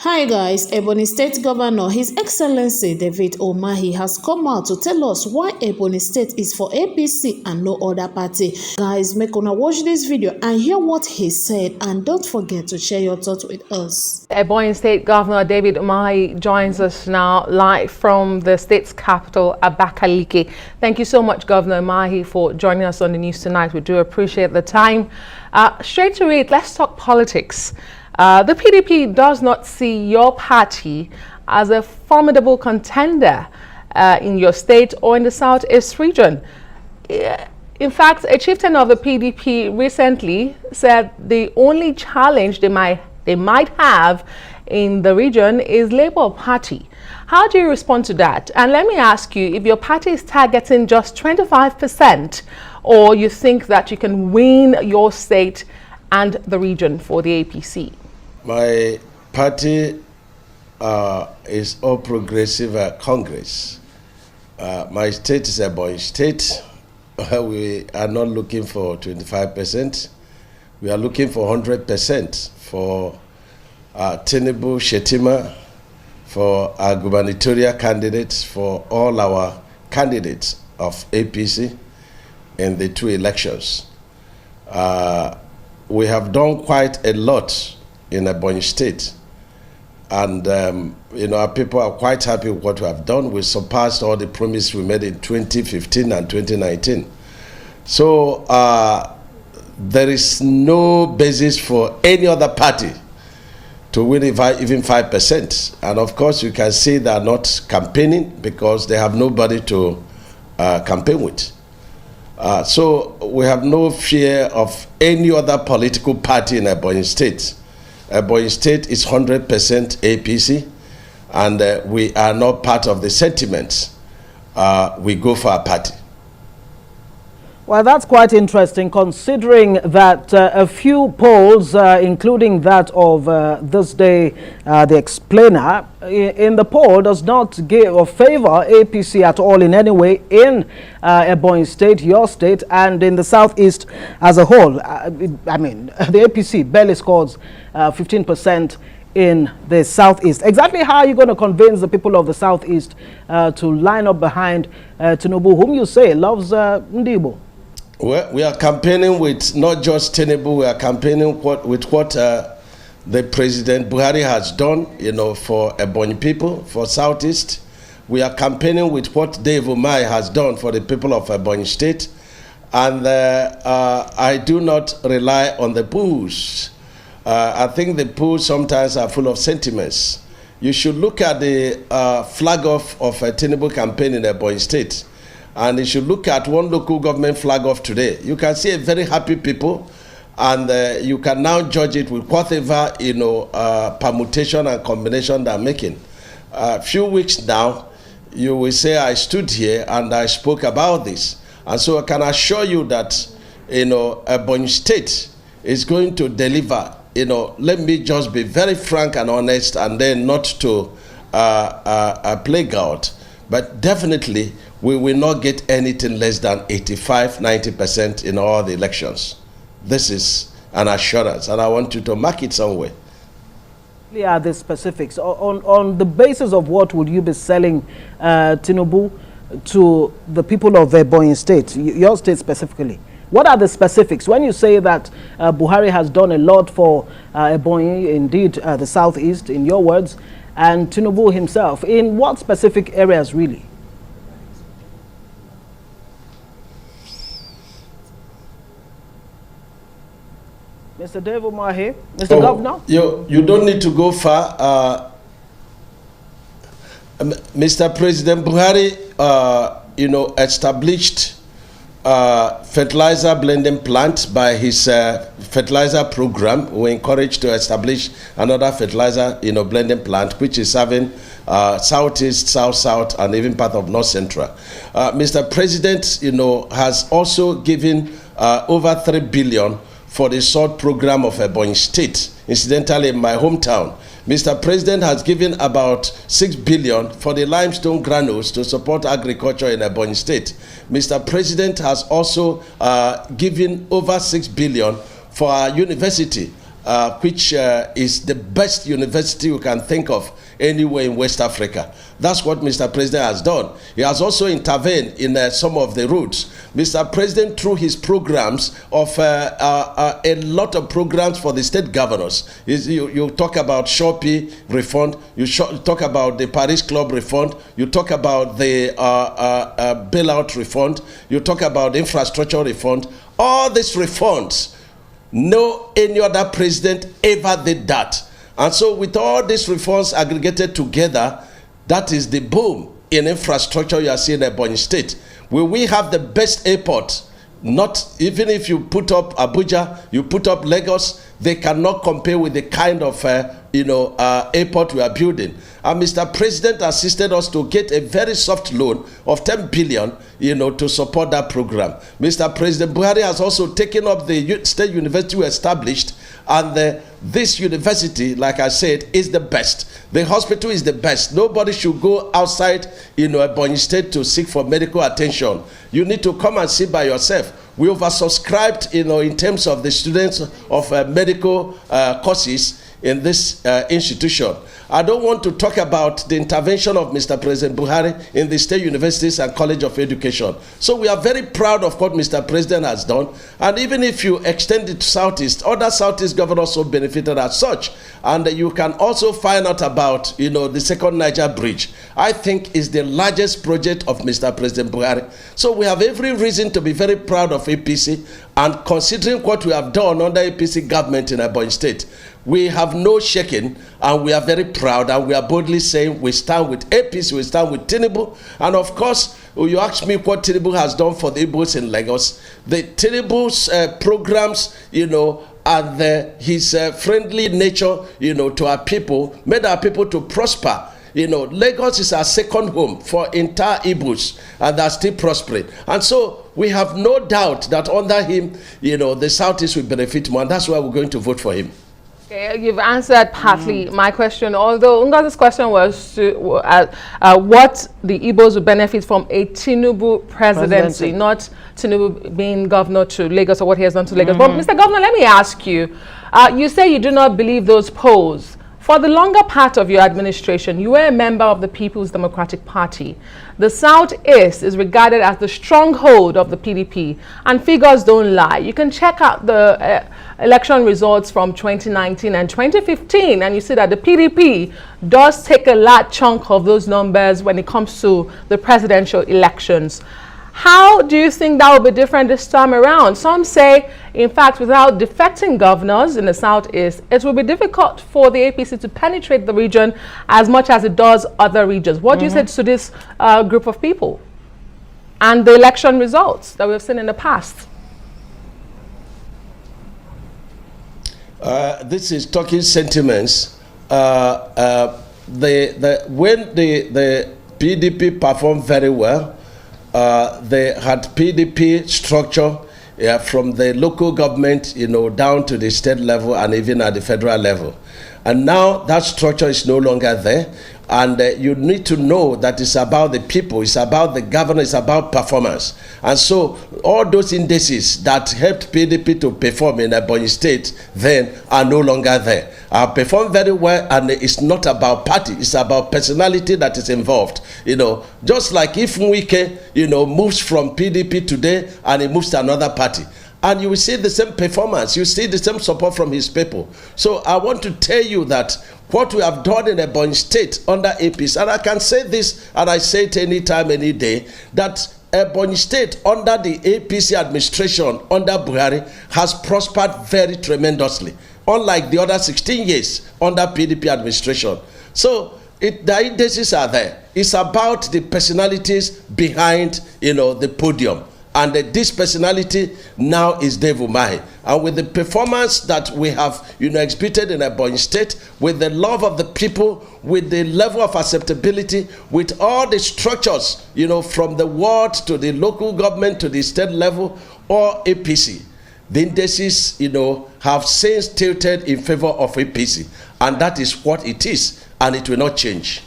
Hi guys, Ebonyi State Governor, His Excellency David Umahi has come out to tell us why Ebonyi State is for APC and no other party. Guys, make una watch this video and hear what he said, and don't forget to share your thoughts with us. Ebonyi State Governor David Umahi joins us now live from the state's capital, Abakaliki. Thank you so much, Governor Umahi, for joining us on the news tonight. We do appreciate the time. Straight to it, let's talk politics. The PDP does not see your party as a formidable contender in your state or in the Southeast region. In fact, a chieftain of the PDP recently said the only challenge they might have in the region is Labour Party. How do you respond to that? And let me ask you, if your party is targeting just 25%, or you think that you can win your state and the region for the APC? My party is All Progressive Congress. My state is Ebonyi State. We are not looking for 25%. We are looking for 100% for Tinubu, Shettima, for our gubernatorial candidates, for all our candidates of APC in the two elections. We have done quite a lot in Ebonyi State, and our people are quite happy with what we have done. We surpassed all the promises we made in 2015 and 2019. So there is no basis for any other party to win even 5%. And of course, you can see they are not campaigning because they have nobody to campaign with. So we have no fear of any other political party in Ebonyi State. Ebonyi State is 100% APC, and we are not part of the sentiments. We go for a party. Well, that's quite interesting, considering that a few polls, including that of this day, the Explainer, in the poll does not give or favor APC at all in any way in Ebonyi State, your state, and in the Southeast as a whole. I mean, the APC barely scores 15% in the Southeast. Exactly how are you going to convince the people of the Southeast to line up behind Tinubu, whom you say loves Ndibo? Well, we are campaigning with not just Tinubu, we are campaigning with what the President Buhari has done, for Ebonyi people, for Southeast. We are campaigning with what Dave Umahi has done for the people of Ebonyi State. And I do not rely on the polls. I think the polls sometimes are full of sentiments. You should look at the flag off of a Tinubu campaign in Ebonyi State. And you should look at one local government flag off today. You can see a very happy people, and you can now judge it with whatever permutation and combination they're making. A few weeks now, you will say I stood here and I spoke about this, and so I can assure you that Ebonyi State is going to deliver. Let me just be very frank and honest, and then not to play God, but definitely we will not get anything less than 85–90% in all the elections. This is an assurance, and I want you to mark it somewhere. Are the specifics? On the basis of what would you be selling Tinubu to the people of Ebonyi State, your state specifically? What are the specifics? When you say that Buhari has done a lot for Ebonyi, indeed the Southeast, in your words, and Tinubu himself, in what specific areas really? Mr. Dave Umahi, Mr. Governor? You don't need to go far. Mr. President Buhari, established fertilizer blending plant by his fertilizer program. We're encouraged to establish another fertilizer, blending plant, which is serving Southeast, South, and even part of North Central. Mr. President, has also given over 3 billion for the salt program of Ebonyi State. Incidentally, in my hometown, Mr. President has given about 6 billion for the limestone granules to support agriculture in Ebonyi State. Mr. President has also given over 6 billion for our university which is the best university you can think of anywhere in West Africa. That's what Mr. President has done. He has also intervened in some of the routes. Mr. President, through his programs of a lot of programs for the state governors, you talk about Shopee refund, you talk about the Paris Club refund, you talk about the bailout refund, you talk about infrastructure refund. All these refunds, no any other president ever did that. And so with all these reforms aggregated together, that is the boom in infrastructure you are seeing in Ebonyi State. Will we have the best airport? Not even if you put up Abuja, you put up Lagos, they cannot compare with the kind of airport we are building. And Mr. President assisted us to get a very soft loan of 10 billion, to support that program. Mr. President Buhari has also taken up the state university we established, and this university, like I said, is the best. The hospital is the best. Nobody should go outside, Ebonyi State to seek for medical attention. You need to come and see by yourself. We oversubscribed, in terms of the students of medical courses in this institution. I don't want to talk about the intervention of Mr. President Buhari in the state universities and college of education. So we are very proud of what Mr. President has done. And even if you extend it to Southeast, other Southeast governors also benefited as such. And you can also find out about, the second Niger bridge. I think is the largest project of Mr. President Buhari. So we have every reason to be very proud of APC. And considering what we have done under APC government in Ebonyi State, we have no shaking, and we are very proud, and we are boldly saying we stand with APC, we stand with Tinubu. And of course, you ask me what Tinubu has done for the Igbos in Lagos. The Tinubu's programs, and his friendly nature, to our people, made our people to prosper. Lagos is our second home for entire Igbos, and they're still prospering. And so we have no doubt that under him, the Southeast will benefit more, and that's why we're going to vote for him. Okay, you've answered partly my question, although Ngozi's question was what the Igbos would benefit from a Tinubu presidency, not Tinubu being governor to Lagos or what he has done to Lagos. But Mr. Governor, let me ask you, you say you do not believe those polls. For the longer part of your administration, you were a member of the People's Democratic Party. The Southeast is regarded as the stronghold of the PDP, and figures don't lie. You can check out the election results from 2019 and 2015, and you see that the PDP does take a large chunk of those numbers when it comes to the presidential elections. How do you think that will be different this time around? Some say, in fact, without defecting governors in the Southeast, it will be difficult for the APC to penetrate the region as much as it does other regions. What do you say to this group of people and the election results that we've seen in the past? This is talking sentiments. When the PDP performed very well, they had PDP structure from the local government, down to the state level and even at the federal level. And now that structure is no longer there. And you need to know that it's about the people, it's about the governor, it's about performance. And so all those indices that helped PDP to perform in Ebonyi State then are no longer there. Performed very well, and it's not about party, it's about personality that is involved. Just like if Mwike, moves from PDP today and he moves to another party, and you will see the same performance, you see the same support from his people. So I want to tell you that what we have done in Ebonyi State under APC, and I can say this, and I say it anytime, any day, that Ebonyi State under the APC administration under Buhari has prospered very tremendously, unlike the other 16 years under PDP administration. So the indices are there. It's about the personalities behind, the podium. And this personality now is Dave Umahi. And with the performance that we have, exhibited in Ebonyi State, with the love of the people, with the level of acceptability, with all the structures, from the ward to the local government to the state level or APC, the indices, have since tilted in favor of APC. And that is what it is, and it will not change.